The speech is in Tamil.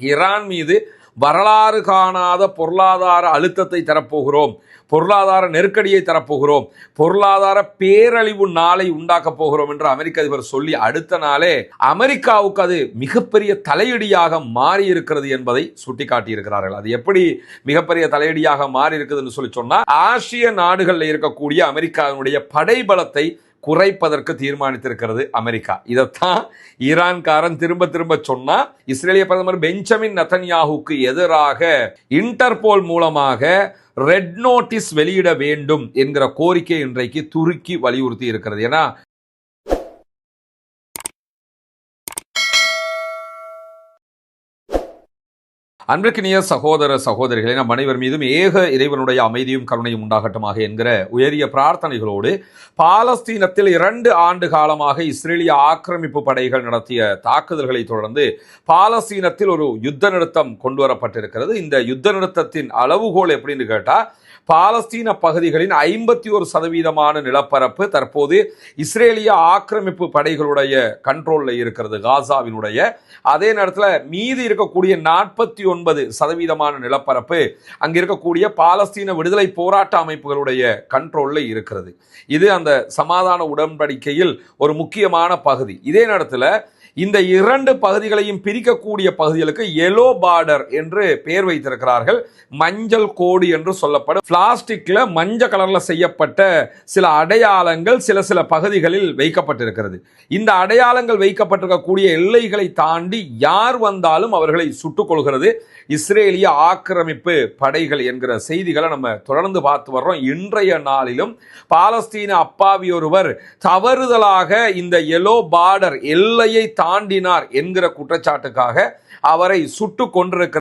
ஈரான் மீது வரலாறு காணாத பொருளாதார அழுத்தத்தை தரப்போகிறோம், பொருளாதார நெருக்கடியை தரப்போகிறோம், பொருளாதார பேரழிவு நாளை உண்டாக்க போகிறோம் என்று அமெரிக்க அதிபர் சொல்லி அடுத்த நாளே அமெரிக்காவுக்கு அது மிகப்பெரிய தலையடியாக மாறி இருக்கிறது என்பதை சுட்டிக்காட்டியிருக்கிறார்கள். அது எப்படி மிகப்பெரிய தலையடியாக மாறி இருக்குதுன்னு சொல்லி சொன்னா, ஆசிய நாடுகளில் இருக்கக்கூடிய அமெரிக்காவினுடைய படைபலத்தை குறைப்பதற்கு தீர்மானித்திருக்கிறது அமெரிக்கா. இதைத்தான் ஈரான்காரன் திரும்ப திரும்ப சொன்னா, இஸ்ரேலிய பிரதமர் பெஞ்சமின் நெதன்யாஹுக்கு எதிராக இன்டர்போல் மூலமாக ரெட் நோட்டீஸ் வெளியிட வேண்டும் என்கிற கோரிக்கை இன்றைக்கு துருக்கி வலியுறுத்தி இருக்கிறது. ஏன்னா அன்பிற்கினிய சகோதர சகோதரிகளை, நம் அனைவர் மீதும் ஏக இறைவனுடைய அமைதியும் கருணையும் உண்டாகட்டுமாக என்கிற உயரிய பிரார்த்தனைகளோடு, பாலஸ்தீனத்தில் 2 ஆண்டு காலமாக இஸ்ரேலிய ஆக்கிரமிப்பு படைகள் நடத்திய தாக்குதல்களை தொடர்ந்து பாலஸ்தீனத்தில் ஒரு யுத்த நிறுத்தம் கொண்டு வரப்பட்டிருக்கிறது. இந்த யுத்த நிறுத்தத்தின் அளவுகோல் எப்படின்னு கேட்டா, பாலஸ்தீன பகுதிகளின் 51% நிலப்பரப்பு தற்போது இஸ்ரேலிய ஆக்கிரமிப்பு படைகளுடைய கண்ட்ரோல்ல இருக்கிறது, காசாவினுடைய. அதே நேரத்தில் மீதி இருக்கக்கூடிய 49% நிலப்பரப்பு அங்க இருக்கக்கூடிய பாலஸ்தீன விடுதலை போராட்ட அமைப்புகளுடைய கண்ட்ரோல்ல இருக்கிறது. இது அந்த சமாதான உடன்படிக்கையில் ஒரு முக்கியமான பகுதி. இதே நேரத்தில் இந்த 2 பகுதிகளையும் பிரிக்கக்கூடிய பகுதிகளுக்கு எல்லோ பார்டர் என்று பெயர் வைத்திருக்கிறார்கள். மஞ்சள் கோடு என்று சொல்லப்படும் பிளாஸ்டிக்ல மஞ்சள் கலர்ல செய்யப்பட்ட சில அடையாளங்கள் சில பகுதிகளில் வைக்கப்பட்டிருக்கிறது. இந்த அடையாளங்கள் வைக்கப்பட்டிருக்கக்கூடிய எல்லைகளை தாண்டி யார் வந்தாலும் அவர்களை சுட்டுக் கொள்கிறது இஸ்ரேலிய ஆக்கிரமிப்பு படைகள் என்கிற செய்திகளை நம்ம தொடர்ந்து பார்த்து வர்றோம். இன்றைய நாளிலும் பாலஸ்தீன அப்பாவி ஒருவர் தவறுதலாக இந்த எல்லோ பார்டர் எல்லையை தாண்டினார் என்கிற குற்றச்சாட்டுக்காக அவரை சுட்டுக் கொண்டிருக்கிறார்.